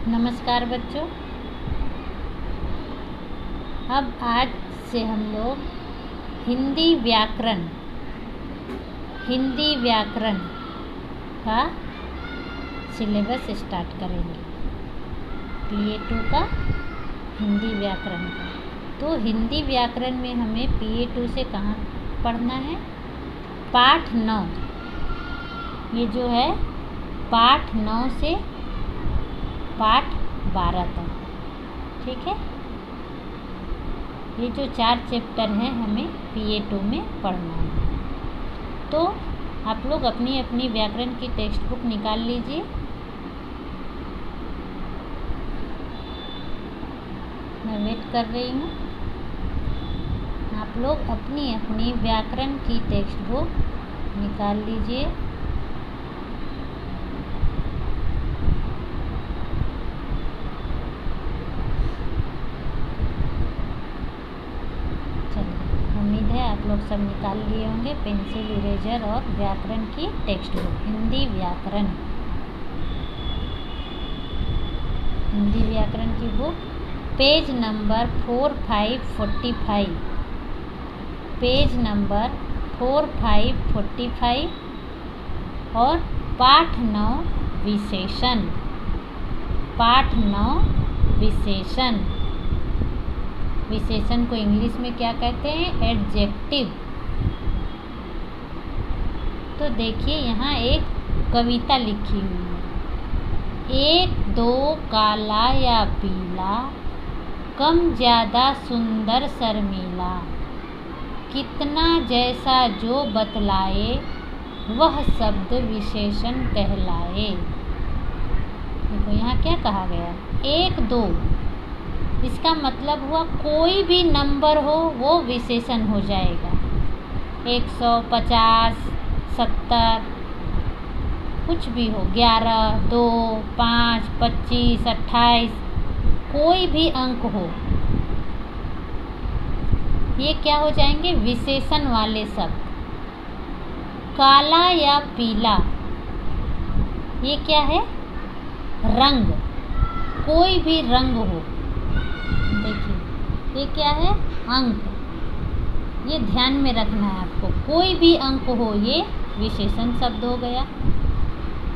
नमस्कार बच्चों। अब आज से हम लोग हिंदी व्याकरण का सिलेबस स्टार्ट करेंगे। PA2 का हिंदी व्याकरण का। तो हिंदी व्याकरण में हमें PA2 से कहाँ पढ़ना है? पाठ 9। ये जो है पाठ 9 से पाठ 12 तक, ठीक है। ये जो 4 चैप्टर हैं हमें PA2 में पढ़ना है। तो आप लोग अपनी अपनी व्याकरण की टेक्स्ट बुक निकाल लीजिए। मैं वेट कर रही हूँ। आप लोग अपनी अपनी व्याकरण की टेक्स्ट बुक निकाल लीजिए। उम्मीद है आप लोग सब निकाल लिए होंगे पेंसिल, इरेजर और व्याकरण की टेक्स्ट बुक। हिंदी व्याकरण की book, page number 4545, page number 4545 और पाठ 9 विशेषण। पाठ 9 विशेषण। विशेषण को इंग्लिश में क्या कहते हैं? एडजेक्टिव। तो देखिए यहाँ एक कविता लिखी हुई है। 1 2 काला या पीला, कम ज़्यादा सुंदर शर्मीला, कितना जैसा जो बतलाए, वह शब्द विशेषण कहलाए। देखो यहाँ क्या कहा गया? 1 2, इसका मतलब हुआ कोई भी नंबर हो वो विशेषण हो जाएगा। 150, 70, कुछ भी हो, 11, 2, 5, 25, 28, कोई भी अंक हो, ये क्या हो जाएंगे? विशेषण वाले शब्द। काला या पीला, ये क्या है? रंग। कोई भी रंग हो। देखिए ये क्या है? अंक। ये ध्यान में रखना है आपको। कोई भी अंक हो ये विशेषण शब्द हो गया।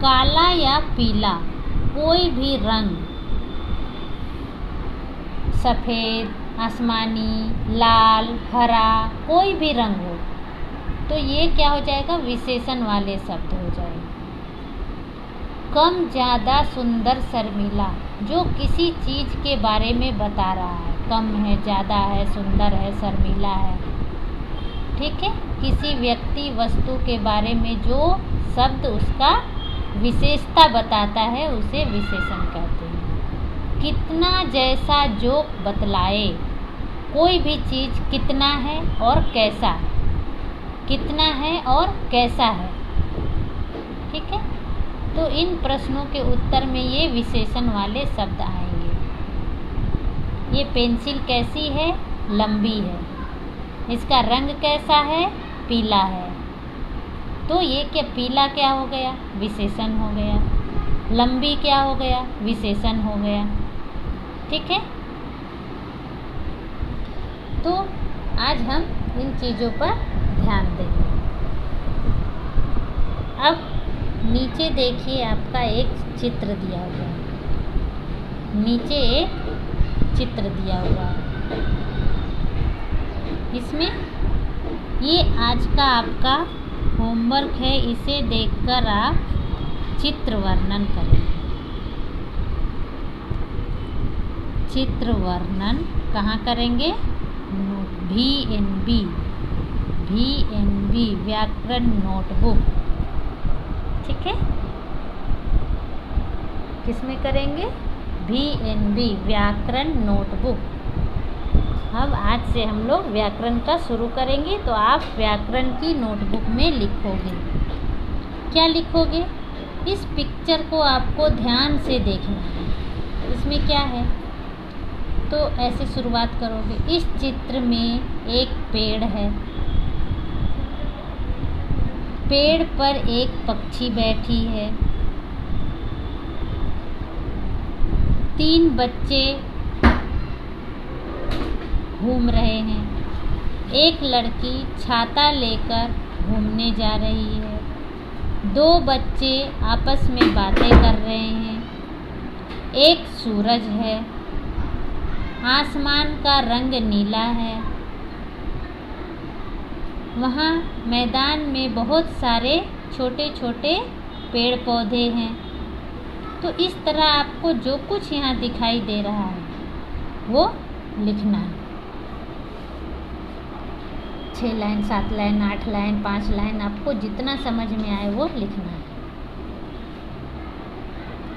काला या पीला, कोई भी रंग, सफ़ेद, आसमानी, लाल, हरा, कोई भी रंग हो तो ये क्या हो जाएगा? विशेषण वाले शब्द हो जाएगा। कम ज़्यादा सुंदर शर्मीला, जो किसी चीज़ के बारे में बता रहा है। कम है, ज़्यादा है, सुंदर है, शर्मीला है, ठीक है। किसी व्यक्ति वस्तु के बारे में जो शब्द उसका विशेषता बताता है उसे विशेषण कहते हैं। कितना जैसा जो बतलाए, कोई भी चीज़ कितना है और कैसा, कितना है और कैसा है, ठीक है। तो इन प्रश्नों के उत्तर में ये विशेषण वाले शब्द आएंगे। ये पेंसिल कैसी है? लंबी है। इसका रंग कैसा है? पीला है। तो ये क्या, पीला क्या हो गया? विशेषण हो गया। लंबी क्या हो गया? विशेषण हो गया, ठीक है। तो आज हम इन चीज़ों पर ध्यान देंगे। अब नीचे देखिए आपका एक चित्र दिया हुआ है। नीचे एक चित्र दिया हुआ है। इसमें ये आज का आपका होमवर्क है। इसे देखकर आप चित्र वर्णन करें। चित्र वर्णन कहाँ करेंगे? VNB व्याकरण नोटबुक, ठीक है। किसमें करेंगे? VNB व्याकरण नोटबुक। अब आज से हम लोग व्याकरण का शुरू करेंगे। तो आप व्याकरण की नोटबुक में लिखोगे। क्या लिखोगे? इस पिक्चर को आपको ध्यान से देखना है। इसमें क्या है? तो ऐसे शुरुआत करोगे। इस चित्र में एक पेड़ है। पेड़ पर एक पक्षी बैठी है। 3 बच्चे घूम रहे हैं। एक लड़की छाता लेकर घूमने जा रही है। 2 बच्चे आपस में बातें कर रहे हैं। एक सूरज है। आसमान का रंग नीला है। वहाँ मैदान में बहुत सारे छोटे छोटे पेड़ पौधे हैं। तो इस तरह आपको जो कुछ यहाँ दिखाई दे रहा है वो लिखना है। 6 लाइन, 7 लाइन, 8 लाइन, 5 लाइन, आपको जितना समझ में आए वो लिखना है।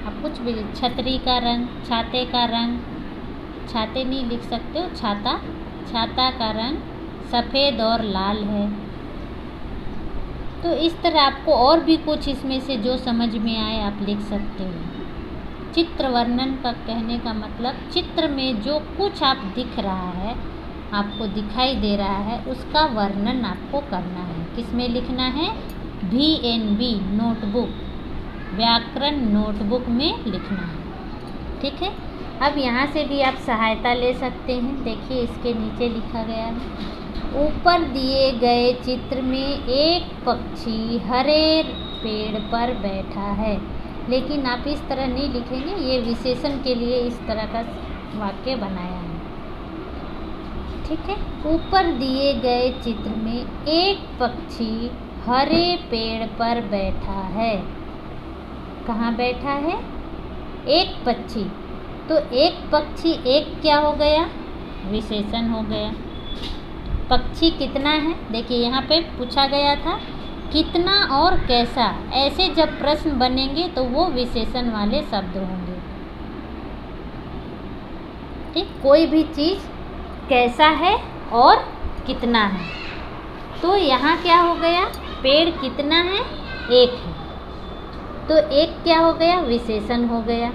आप कुछ भी, छतरी का रंग, छाते का रंग, छाते नहीं लिख सकते हो, छाता, छाता का रंग सफ़ेद और लाल है। तो इस तरह आपको और भी कुछ इसमें से जो समझ में आए आप लिख सकते हो। चित्र वर्णन का कहने का मतलब चित्र में जो कुछ आप दिख रहा है, आपको दिखाई दे रहा है, उसका वर्णन आपको करना है। किसमें लिखना है? VNB नोटबुक, व्याकरण नोटबुक में लिखना है। ठीक है। अब यहाँ से भी आप सहायता ले सकते हैं। देखिए इसके नीचे लिखा गया है, ऊपर दिए गए चित्र में एक पक्षी हरे पेड़ पर बैठा है। लेकिन आप इस तरह नहीं लिखेंगे, ये विशेषण के लिए इस तरह का वाक्य बनाया है। ठीक है। ऊपर दिए गए चित्र में एक पक्षी हरे पेड़ पर बैठा है। कहाँ बैठा है? एक पक्षी। तो एक पक्षी, एक क्या हो गया? विशेषण हो गया। पक्षी कितना है? देखिए यहाँ पे पूछा गया था कितना और कैसा। ऐसे जब प्रश्न बनेंगे तो वो विशेषण वाले शब्द होंगे। ठीक, कोई भी चीज़ कैसा है और कितना है। तो यहाँ क्या हो गया? पेड़ कितना है? एक है। तो एक क्या हो गया? विशेषण हो गया।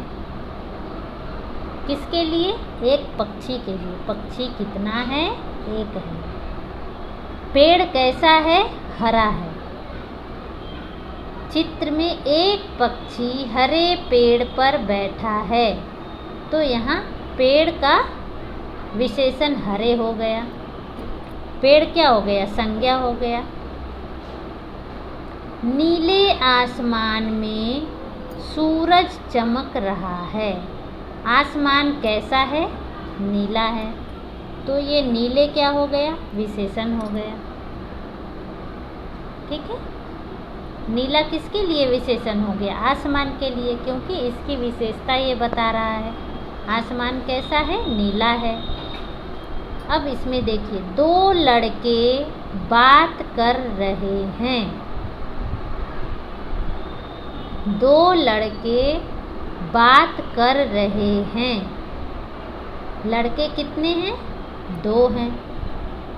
किसके लिए? एक पक्षी के लिए। पक्षी कितना है? एक है। पेड़ कैसा है? हरा है। चित्र में एक पक्षी हरे पेड़ पर बैठा है। तो यहाँ पेड़ का विशेषण हरे हो गया। पेड़ क्या हो गया? संज्ञा हो गया। नीले आसमान में सूरज चमक रहा है। आसमान कैसा है? नीला है। तो ये नीले क्या हो गया? विशेषण हो गया। ठीक है। नीला किसके लिए विशेषण हो गया? आसमान के लिए, क्योंकि इसकी विशेषता ये बता रहा है। आसमान कैसा है? नीला है। अब इसमें देखिए, 2 लड़के बात कर रहे हैं। 2 लड़के बात कर रहे हैं। लड़के कितने हैं? 2 हैं।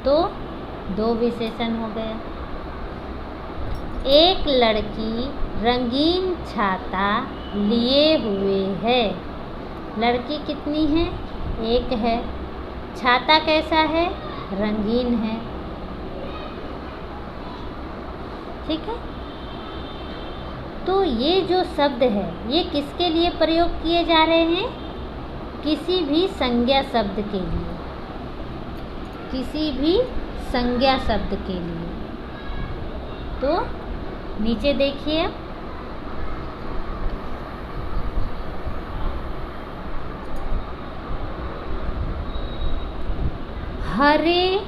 तो 2 विशेषण हो गया। एक लड़की रंगीन छाता लिए हुए है। लड़की कितनी है? एक है। छाता कैसा है? रंगीन है। ठीक है। तो ये जो शब्द है ये किसके लिए प्रयोग किए जा रहे हैं? किसी भी संज्ञा शब्द के लिए। किसी भी संज्ञा शब्द के लिए। तो नीचे देखिए, हरे,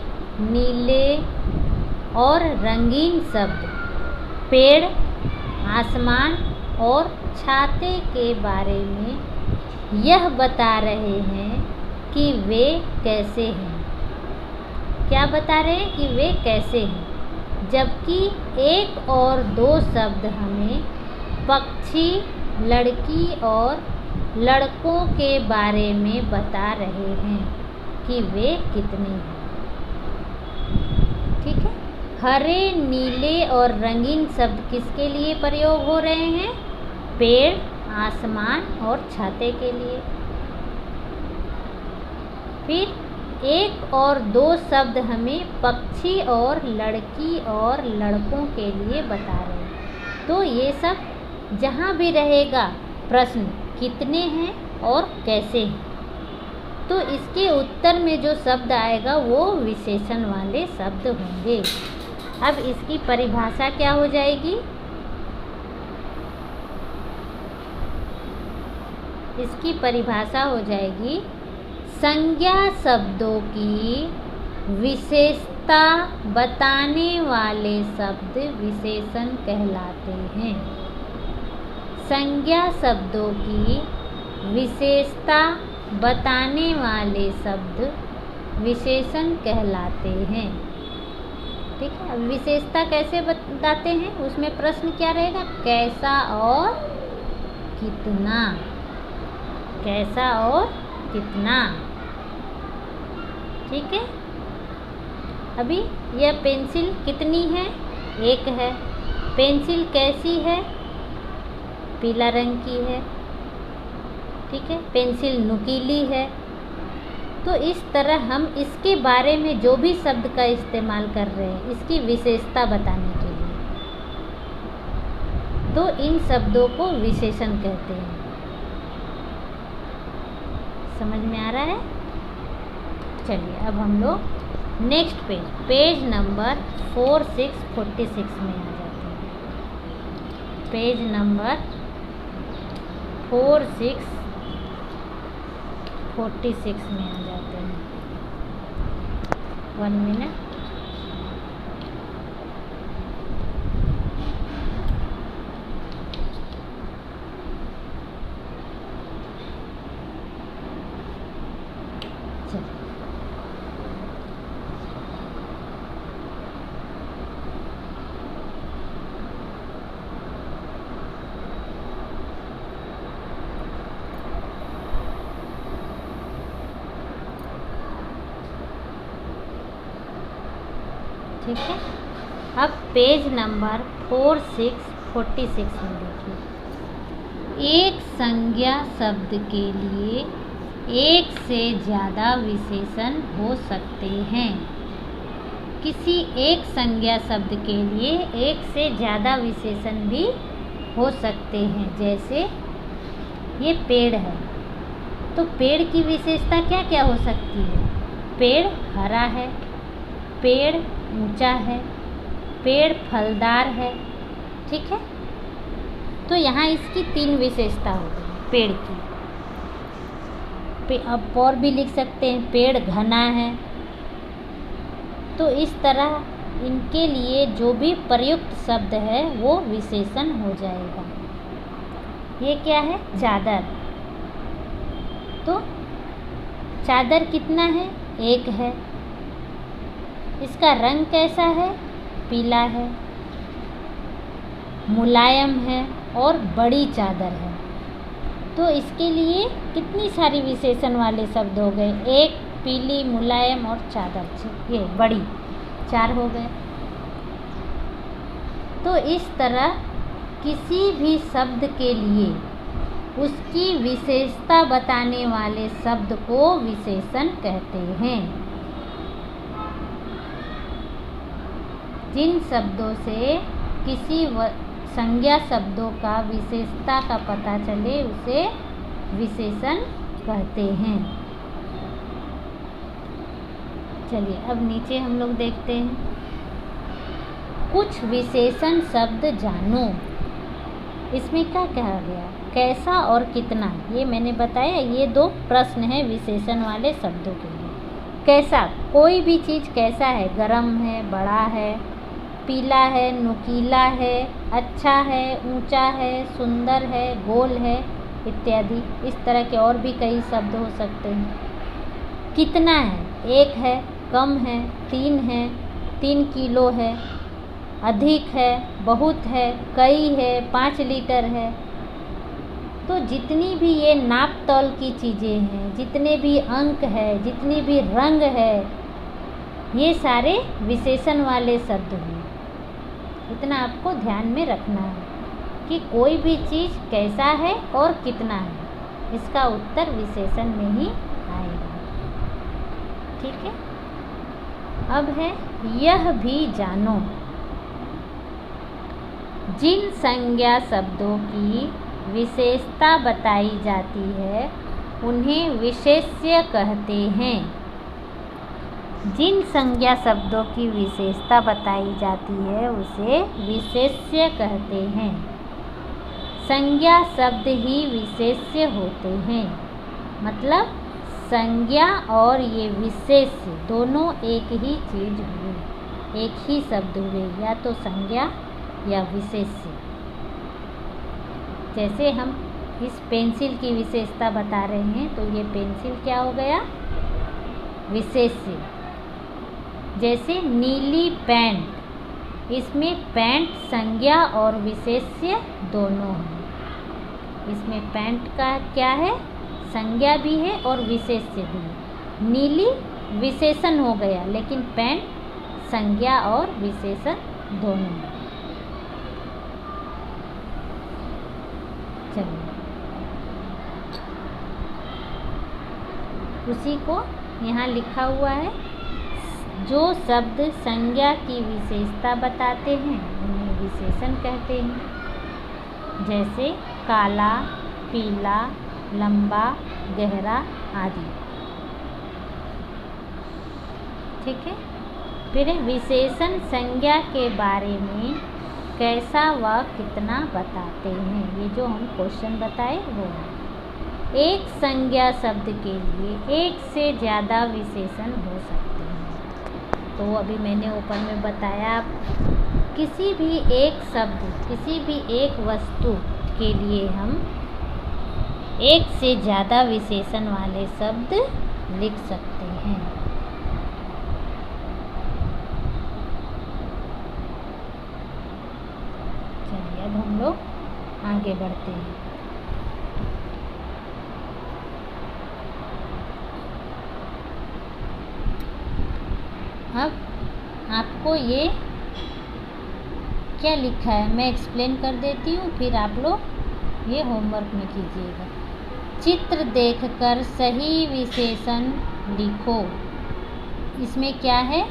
नीले और रंगीन शब्द पेड़, आसमान और छाते के बारे में यह बता रहे हैं कि वे कैसे हैं। क्या बता रहे हैं? कि वे कैसे हैं। जबकि 1 और 2 शब्द हमें पक्षी, लड़की और लड़कों के बारे में बता रहे हैं कि वे कितने हैं। ठीक है। हरे, नीले और रंगीन शब्द किसके लिए प्रयोग हो रहे हैं? पेड़, आसमान और छाते के लिए। फिर 1 और 2 शब्द हमें पक्षी और लड़की और लड़कों के लिए बता रहे हैं। तो ये सब जहाँ भी रहेगा प्रश्न कितने हैं और कैसे। तो इसके उत्तर में जो शब्द आएगा वो विशेषण वाले शब्द होंगे। अब इसकी परिभाषा क्या हो जाएगी? इसकी परिभाषा हो जाएगी, संज्ञा शब्दों की विशेषता बताने वाले शब्द विशेषण कहलाते हैं। संज्ञा शब्दों की विशेषता बताने वाले शब्द विशेषण कहलाते हैं। ठीक है। अब विशेषता कैसे बताते हैं, उसमें प्रश्न क्या रहेगा? कैसा और कितना। कैसा और कितना। ठीक है। अभी यह पेंसिल कितनी है? एक है। पेंसिल कैसी है? पीला रंग की है। ठीक है। पेंसिल नुकीली है। तो इस तरह हम इसके बारे में जो भी शब्द का इस्तेमाल कर रहे हैं इसकी विशेषता बताने के लिए, तो इन शब्दों को विशेषण कहते हैं। समझ में आ रहा है? चलिए अब हम लोग नेक्स्ट पेज नंबर 4646 में आ जाते हैं। पेज नंबर 4646 में आ जाते हैं। 1 मिनट। ठीक है। अब पेज नंबर 4646 में देखिए, एक संज्ञा शब्द के लिए एक से ज़्यादा विशेषण हो सकते हैं। किसी एक संज्ञा शब्द के लिए एक से ज़्यादा विशेषण भी हो सकते हैं। जैसे ये पेड़ है, तो पेड़ की विशेषता क्या क्या हो सकती है? पेड़ हरा है, पेड़ ऊंचा है, पेड़ फलदार है। ठीक है। तो यहाँ इसकी 3 विशेषता हो गई पेड़ की। अब और भी लिख सकते हैं, पेड़ घना है। तो इस तरह इनके लिए जो भी प्रयुक्त शब्द है वो विशेषण हो जाएगा। ये क्या है? चादर। तो चादर कितना है? एक है। इसका रंग कैसा है? पीला है, मुलायम है और बड़ी चादर है। तो इसके लिए कितनी सारी विशेषण वाले शब्द हो गए? एक, पीली, मुलायम और चादर, ये बड़ी, 4 हो गए। तो इस तरह किसी भी शब्द के लिए उसकी विशेषता बताने वाले शब्द को विशेषण कहते हैं। जिन शब्दों से किसी संज्ञा शब्दों का विशेषता का पता चले उसे विशेषण कहते हैं। चलिए अब नीचे हम लोग देखते हैं, कुछ विशेषण शब्द जानो। इसमें क्या कहा गया? कैसा और कितना। ये मैंने बताया, ये 2 प्रश्न हैं विशेषण वाले शब्दों के लिए। कैसा, कोई भी चीज़ कैसा है? गरम है, बड़ा है, पीला है, नुकीला है, अच्छा है, ऊंचा है, सुंदर है, गोल है इत्यादि। इस तरह के और भी कई शब्द हो सकते हैं। कितना है? 1 है, कम है, 3 है, 3 किलो है, अधिक है, बहुत है, कई है, 5 लीटर है। तो जितनी भी ये नाप तौल की चीज़ें हैं, जितने भी अंक है, जितनी भी रंग है, ये सारे विशेषण वाले शब्द हैं। इतना आपको ध्यान में रखना है कि कोई भी चीज़ कैसा है और कितना है, इसका उत्तर विशेषण में ही आएगा। ठीक है। अब है यह भी जानो। जिन संज्ञा शब्दों की विशेषता बताई जाती है उन्हें विशेष्य कहते हैं। जिन संज्ञा शब्दों की विशेषता बताई जाती है उसे विशेष्य कहते हैं। संज्ञा शब्द ही विशेष्य होते हैं। मतलब संज्ञा और ये विशेष्य दोनों एक ही चीज़ हुए, एक ही शब्द हुए, या तो संज्ञा या विशेष्य। जैसे हम इस पेंसिल की विशेषता बता रहे हैं तो ये पेंसिल क्या हो गया? विशेष्य। जैसे नीली पैंट, इसमें पैंट संज्ञा और विशेष्य दोनों हैं। इसमें पैंट का क्या है? संज्ञा भी है और विशेष्य भी है। नीली विशेषण हो गया, लेकिन पैंट संज्ञा और विशेषण दोनों है। चलिए उसी को यहाँ लिखा हुआ है, जो शब्द संज्ञा की विशेषता बताते हैं उन्हें विशेषण कहते हैं। जैसे काला, पीला, लंबा, गहरा आदि। ठीक है। फिर विशेषण संज्ञा के बारे में कैसा व कितना बताते हैं। ये जो हम क्वेश्चन बताए वो है। एक संज्ञा शब्द के लिए एक से ज़्यादा विशेषण हो सकते हैं। तो अभी मैंने ऊपर में बताया, किसी भी एक शब्द, किसी भी एक वस्तु के लिए हम एक से ज़्यादा विशेषण वाले शब्द लिख सकते हैं। चलिए अब हम लोग आगे बढ़ते हैं। अब आपको ये क्या लिखा है मैं एक्सप्लेन कर देती हूँ, फिर आप लोग ये होमवर्क में कीजिएगा। चित्र देखकर सही विशेषण लिखो। इसमें क्या है?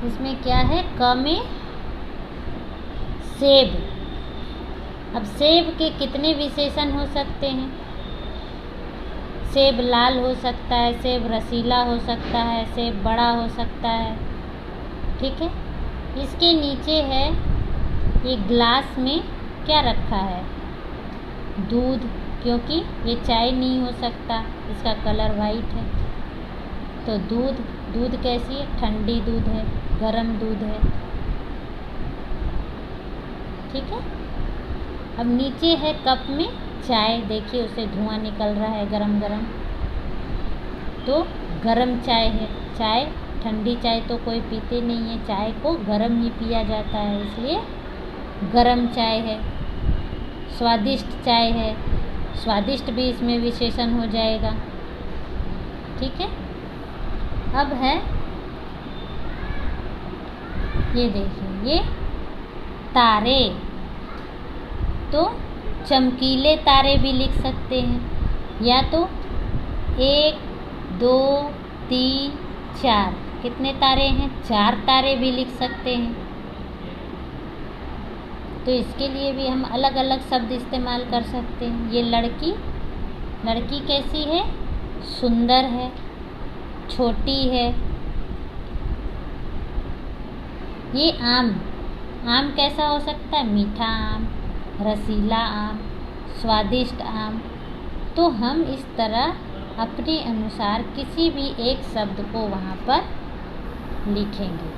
इसमें क्या है? क में सेब। अब सेब के कितने विशेषण हो सकते हैं? सेब लाल हो सकता है, सेब रसीला हो सकता है, सेब बड़ा हो सकता है। ठीक है। इसके नीचे है ये ग्लास में क्या रखा है? दूध, क्योंकि ये चाय नहीं हो सकता, इसका कलर वाइट है। तो दूध कैसी है? ठंडी दूध है, गरम दूध है। ठीक है। अब नीचे है कप में चाय, देखिए उसे धुआं निकल रहा है गरम गरम, तो गरम चाय है। चाय, ठंडी चाय तो कोई पीते नहीं है, चाय को गरम ही पिया जाता है, इसलिए गरम चाय है। स्वादिष्ट चाय है, स्वादिष्ट भी इसमें विशेषण हो जाएगा। ठीक है। अब है ये देखिए, ये तारे, तो चमकीले तारे भी लिख सकते हैं, या तो 1 2 3 4, कितने तारे हैं? 4 तारे भी लिख सकते हैं। तो इसके लिए भी हम अलग अलग शब्द इस्तेमाल कर सकते हैं। ये लड़की कैसी है? सुंदर है, छोटी है। ये आम कैसा हो सकता है? मीठा आम, रसीला आम, स्वादिष्ट आम। तो हम इस तरह अपने अनुसार किसी भी एक शब्द को वहाँ पर लिखेंगे।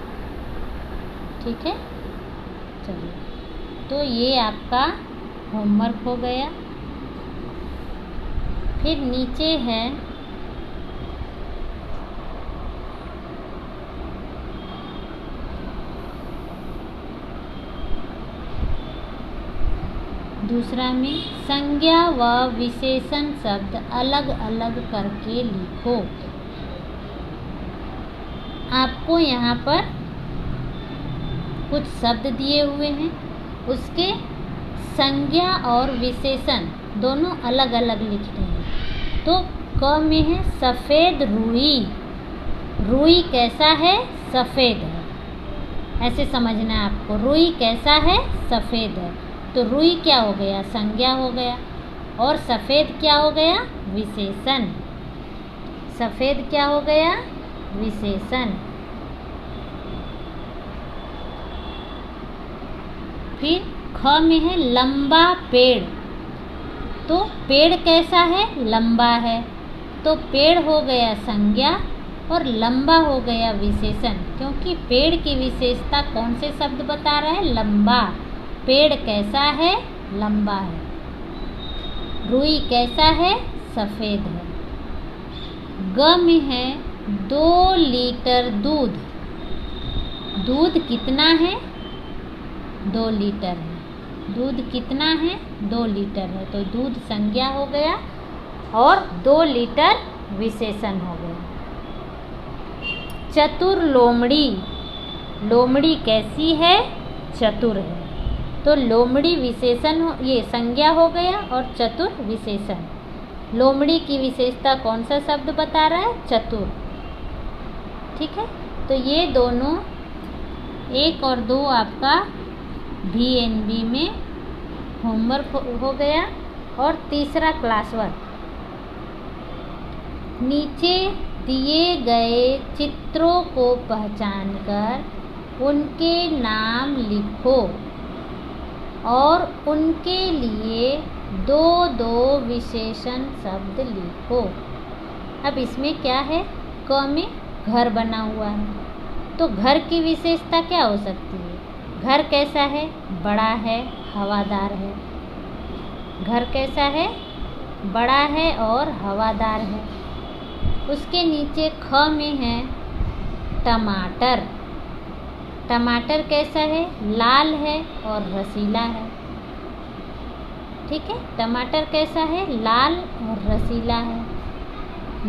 ठीक है। चलिए, तो ये आपका होमवर्क हो गया। फिर नीचे है दूसरा में संज्ञा व विशेषण शब्द अलग अलग करके लिखो। आपको यहाँ पर कुछ शब्द दिए हुए हैं, उसके संज्ञा और विशेषण दोनों अलग अलग लिखने हैं। तो क में है सफ़ेद रुई। रुई कैसा है? सफ़ेद है। ऐसे समझना है आपको। रुई कैसा है? सफ़ेद है। तो रुई क्या हो गया? संज्ञा हो गया। और सफ़ेद क्या हो गया? विशेषण। सफ़ेद क्या हो गया? विशेषण। फिर ख में है लंबा पेड़। तो पेड़ कैसा है? लंबा है। तो पेड़ हो गया संज्ञा और लंबा हो गया विशेषण, क्योंकि पेड़ की विशेषता कौन से शब्द बता रहा है? लंबा। पेड़ कैसा है? लंबा है। रुई कैसा है? सफ़ेद है। ग में है 2 लीटर दूध। दूध कितना है? 2 लीटर है। दूध कितना है? 2 लीटर है। तो दूध संज्ञा हो गया और 2 लीटर विशेषण हो गया। चतुर लोमड़ी। लोमड़ी कैसी है? चतुर है। तो लोमड़ी विशेषण ये संज्ञा हो गया और चतुर विशेषण। लोमड़ी की विशेषता कौन सा शब्द बता रहा है? चतुर। ठीक है, तो ये दोनों 1 और 2 आपका VNB में होमवर्क हो गया। और तीसरा क्लास वर्क, नीचे दिए गए चित्रों को पहचानकर उनके नाम लिखो और उनके लिए 2-2 विशेषण शब्द लिखो। अब इसमें क्या है? क में घर बना हुआ है। तो घर की विशेषता क्या हो सकती है? घर कैसा है? बड़ा है, हवादार है। घर कैसा है? बड़ा है और हवादार है। उसके नीचे ख में है टमाटर। टमाटर कैसा है? लाल है और रसीला है। ठीक है, टमाटर कैसा है? लाल और रसीला है।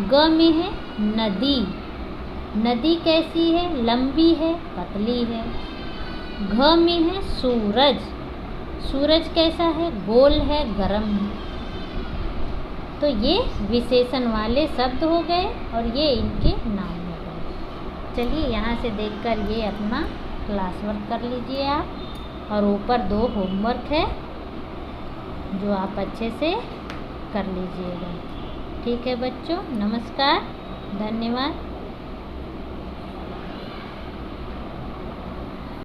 ग में है नदी। नदी कैसी है? लंबी है, पतली है। घ में है सूरज। सूरज कैसा है? गोल है, गरम है। तो ये विशेषण वाले शब्द हो गए और ये इनके नाम हो गए। चलिए यहाँ से देखकर ये अपना क्लास वर्क कर लीजिए आप। और ऊपर 2 होमवर्क है जो आप अच्छे से कर लीजिएगा। ठीक है बच्चों, नमस्कार, धन्यवाद।